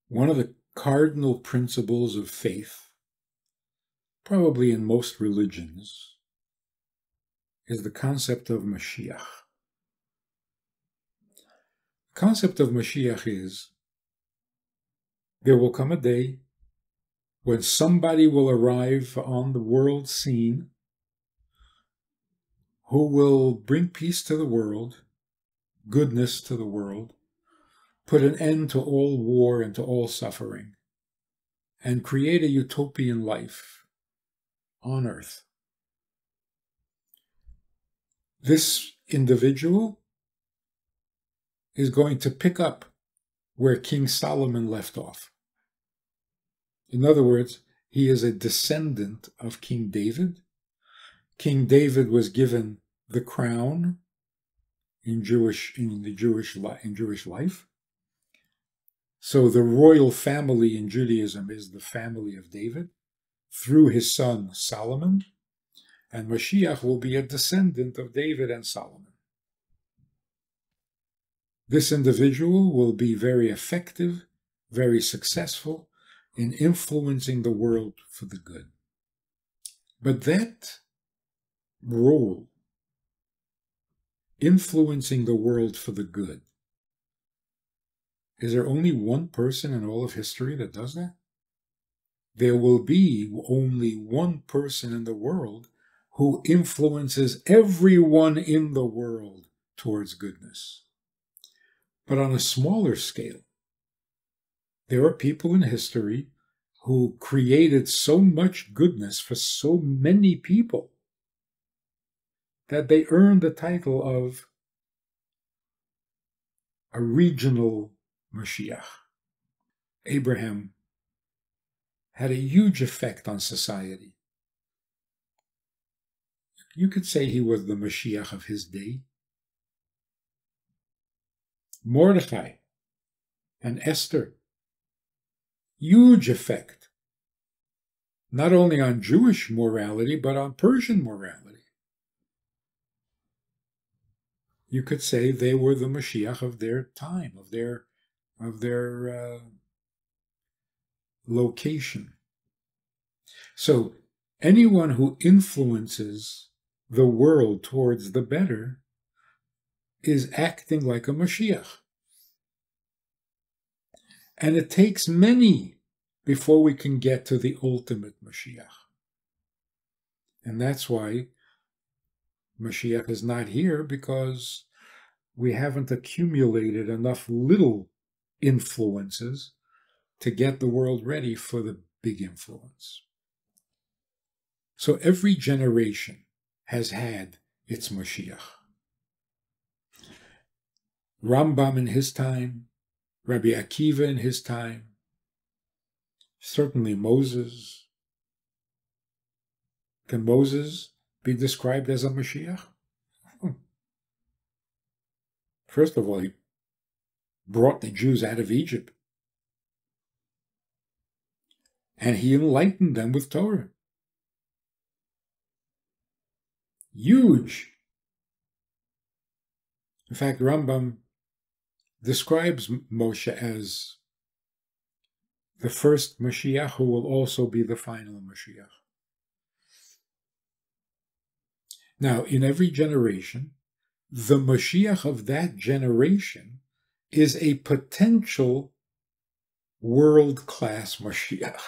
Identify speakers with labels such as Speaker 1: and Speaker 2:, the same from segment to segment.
Speaker 1: One of the cardinal principles of faith, probably in most religions, is the concept of Mashiach. The concept of Mashiach is there will come a day when somebody will arrive on the world scene who will bring peace to the world, goodness to the world, put an end to all war and to all suffering, and create a utopian life on earth. This individual is going to pick up where King Solomon left off. In other words, he is a descendant of King David. King David was given the crown in Jewish life. So the royal family in Judaism is the family of David through his son Solomon, and Mashiach will be a descendant of David and Solomon. This individual will be very effective, very successful in influencing the world for the good. But that role, influencing the world for the good, is there only one person in all of history that does that? There will be only one person in the world who influences everyone in the world towards goodness. But on a smaller scale, there are people in history who created so much goodness for so many people that they earned the title of a regional Mashiach. Abraham had a huge effect on society. You could say he was the Mashiach of his day. Mordechai and Esther, huge effect, not only on Jewish morality, but on Persian morality. You could say they were the Mashiach of their time, of their location. So anyone who influences the world towards the better is acting like a Mashiach. And it takes many before we can get to the ultimate Mashiach. And that's why Mashiach is not here, because we haven't accumulated enough little influences to get the world ready for the big influence. So every generation has had its Mashiach. Rambam in his time, Rabbi Akiva in his time, certainly Moses. Can Moses be described as a Mashiach? First of all, he brought the Jews out of Egypt, and he enlightened them with Torah. Huge. In fact, Rambam describes Moshe as the first Mashiach who will also be the final Mashiach. Now, in every generation, the Mashiach of that generation is a potential world-class Mashiach.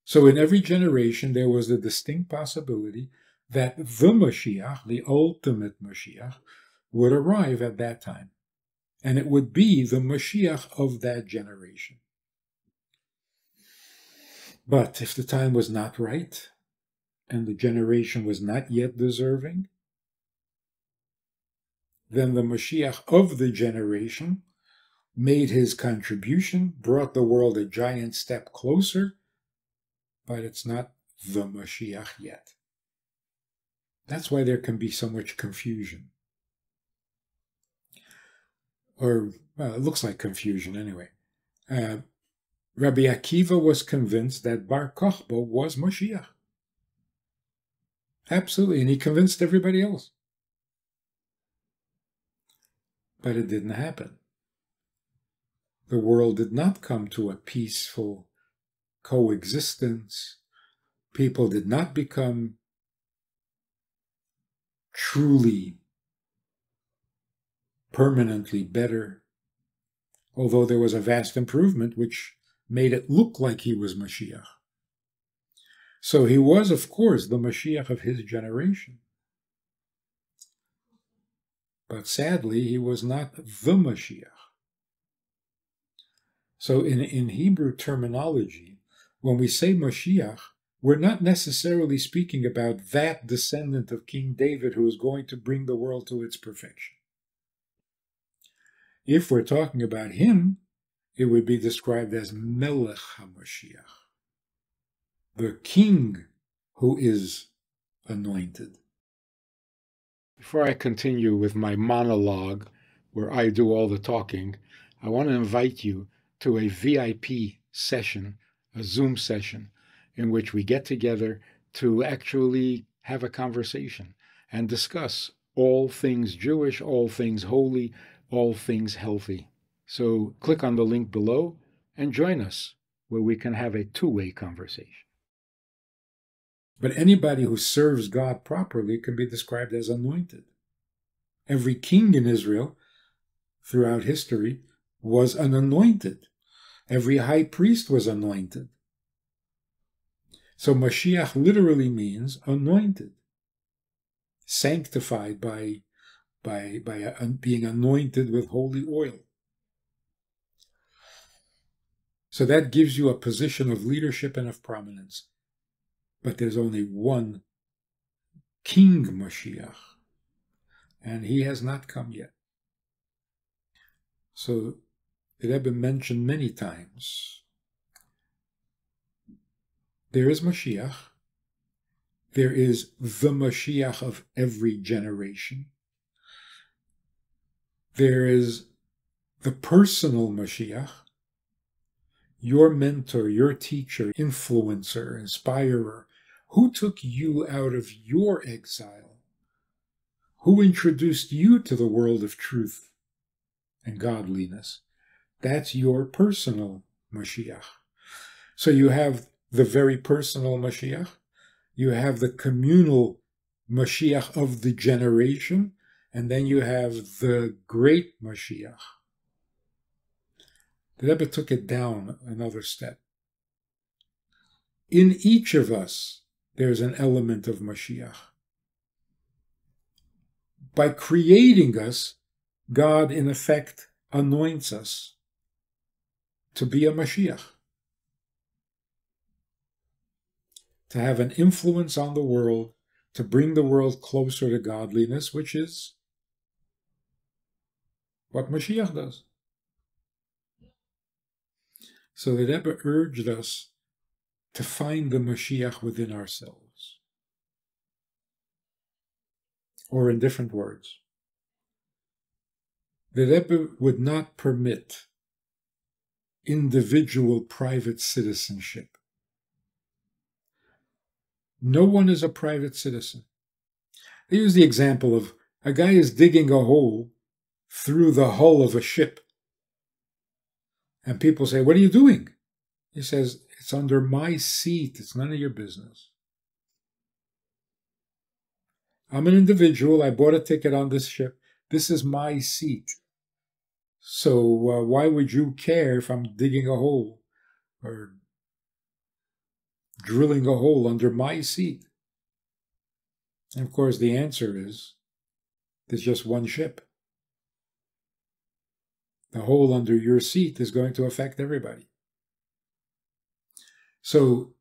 Speaker 1: So in every generation, there was a distinct possibility that the Mashiach, the ultimate Mashiach, would arrive at that time. And it would be the Mashiach of that generation. But if the time was not right, and the generation was not yet deserving, then the Mashiach of the generation made his contribution, brought the world a giant step closer, but it's not the Mashiach yet. That's why there can be so much confusion. Or, well, it looks like confusion anyway. Rabbi Akiva was convinced that Bar Kokhba was Mashiach. Absolutely, and he convinced everybody else. But it didn't happen. the world did not come to a peaceful coexistence. People did not become truly, permanently better, although there was a vast improvement which made it look like he was Mashiach. So he was, of course, the Mashiach of his generation. But sadly, he was not the Mashiach. So in Hebrew terminology, when we say Mashiach, we're not necessarily speaking about that descendant of King David who is going to bring the world to its perfection. If we're talking about him, it would be described as Melech HaMashiach, the king who is anointed. Before I continue with my monologue, where I do all the talking, I want to invite you to a VIP session, a Zoom session, in which we get together to actually have a conversation and discuss all things Jewish, all things holy, all things healthy. So click on the link below and join us where we can have a two-way conversation. But anybody who serves God properly can be described as anointed. Every king in Israel throughout history was an anointed. Every high priest was anointed. So Mashiach literally means anointed, sanctified by being anointed with holy oil. So that gives you a position of leadership and of prominence. But there's only one King Mashiach, and he has not come yet. So the Rebbe mentioned many times, there is Mashiach, there is the Mashiach of every generation, there is the personal Mashiach, your mentor, your teacher, influencer, inspirer, who took you out of your exile, who introduced you to the world of truth and godliness. That's your personal Mashiach. So you have the very personal Mashiach, you have the communal Mashiach of the generation, and then you have the great Mashiach. The Rebbe took it down another step. In each of us, there's an element of Mashiach. By creating us, God, in effect, anoints us to be a Mashiach, to have an influence on the world, to bring the world closer to godliness, which is what Mashiach does. So the Rebbe urged us to find the Mashiach within ourselves. Or in different words, the Rebbe would not permit individual private citizenship. No one is a private citizen. They use the example of a guy is digging a hole through the hull of a ship. And people say, "What are you doing?" He says, "It's under my seat. It's none of your business. I'm an individual. I bought a ticket on this ship. This is my seat. So why would you care if I'm digging a hole or drilling a hole under my seat?" And of course, the answer is, there's just one ship. The hole under your seat is going to affect everybody. So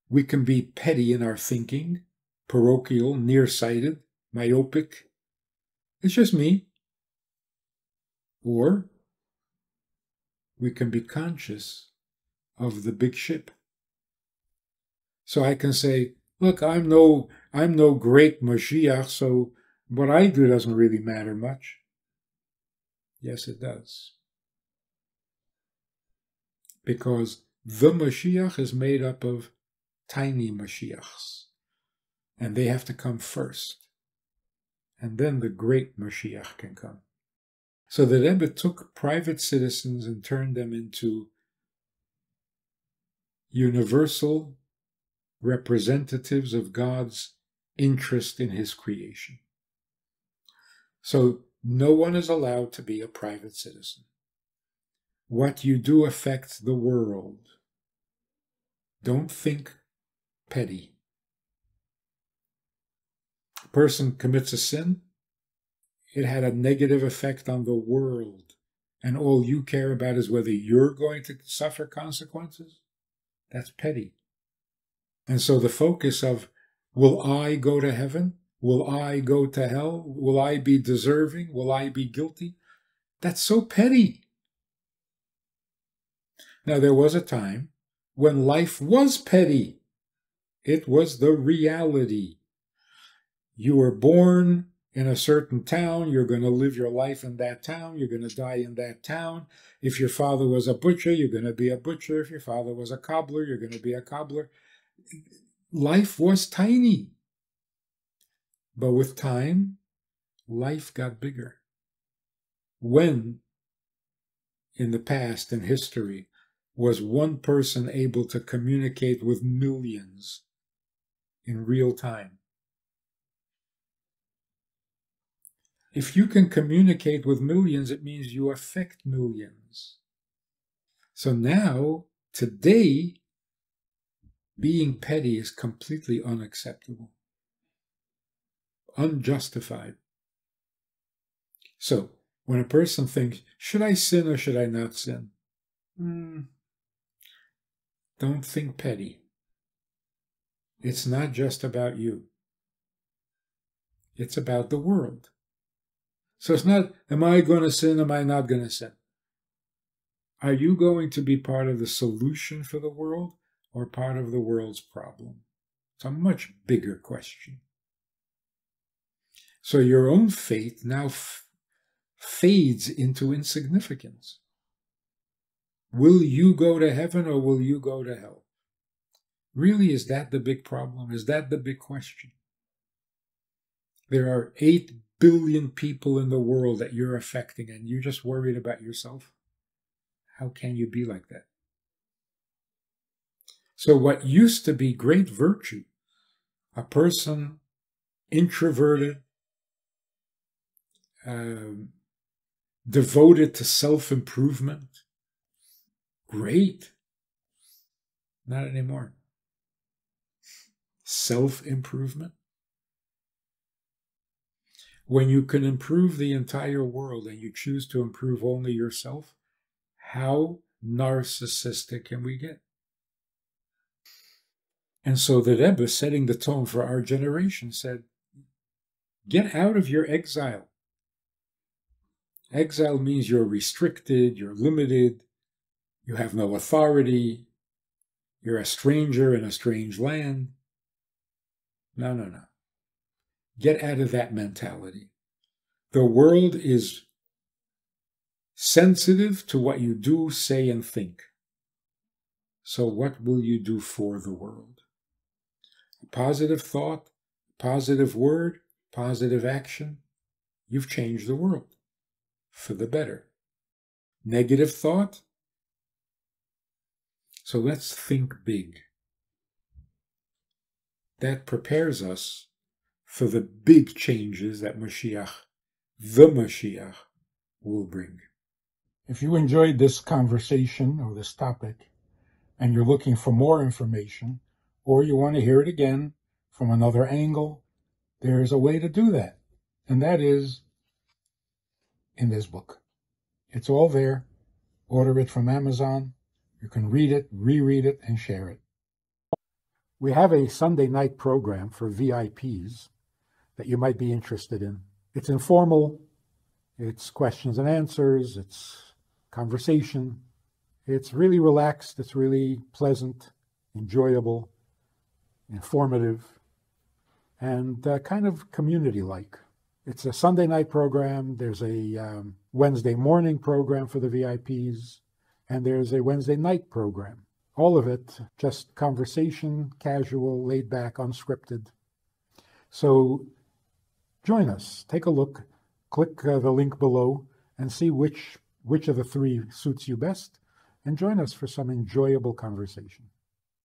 Speaker 1: we can be petty in our thinking, parochial, nearsighted, myopic. It's just me. Or we can be conscious of the big ship. So I can say, look, I'm no great Mashiach, so what I do doesn't really matter much. Yes, it does. Because the Mashiach is made up of tiny Mashiachs, and they have to come first. And then the great Mashiach can come. So the Rebbe took private citizens and turned them into universal representatives of God's interest in his creation. So no one is allowed to be a private citizen. What you do affects the world. Don't think petty. A person commits a sin, it had a negative effect on the world, and all you care about is whether you're going to suffer consequences. That's petty. And so the focus of, will I go to heaven? Will I go to hell? Will I be deserving? Will I be guilty? That's so petty. Now, there was a time when life was petty. It was the reality. You were born in a certain town. You're going to live your life in that town. You're going to die in that town. If your father was a butcher, you're going to be a butcher. If your father was a cobbler, you're going to be a cobbler. Life was tiny. But with time, life got bigger. When, in the past, in history, was one person able to communicate with millions in real time? If you can communicate with millions, it means you affect millions. So now, today, being petty is completely unacceptable, unjustified. So, when a person thinks, should I sin or should I not sin? Don't think petty. It's not just about you. It's about the world. So it's not, am I going to sin, am I not going to sin? Are you going to be part of the solution for the world or part of the world's problem? It's a much bigger question. So your own faith now fades into insignificance. Will you go to heaven or will you go to hell? Really, is that the big problem? Is that the big question? There are 8 billion people in the world that you're affecting, and you're just worried about yourself? How can you be like that? So what used to be great virtue, a person introverted, devoted to self-improvement, great. Not anymore. Self-improvement? When you can improve the entire world and you choose to improve only yourself, how narcissistic can we get? And so the Rebbe, setting the tone for our generation, said, get out of your exile. Exile means you're restricted, you're limited, you have no authority, you're a stranger in a strange land. No, no, no. Get out of that mentality. The world is sensitive to what you do, say, and think. So what will you do for the world? A positive thought, positive word, positive action, you've changed the world for the better. Negative thought? So let's think big. That prepares us for the big changes that Mashiach, the Mashiach, will bring. If you enjoyed this conversation or this topic, and you're looking for more information, or you want to hear it again from another angle, there's a way to do that. And that is in this book. It's all there. Order it from Amazon. You can read it, reread it, and share it. We have a Sunday night program for VIPs that you might be interested in. It's informal. It's questions and answers. It's conversation. It's really relaxed. It's really pleasant, enjoyable, informative, and kind of community-like. It's a Sunday night program. There's a Wednesday morning program for the VIPs, and there's a Wednesday night program. All of it just conversation, casual, laid back, unscripted. So join us. Take a look. Click the link below and see which of the three suits you best, and join us for some enjoyable conversation.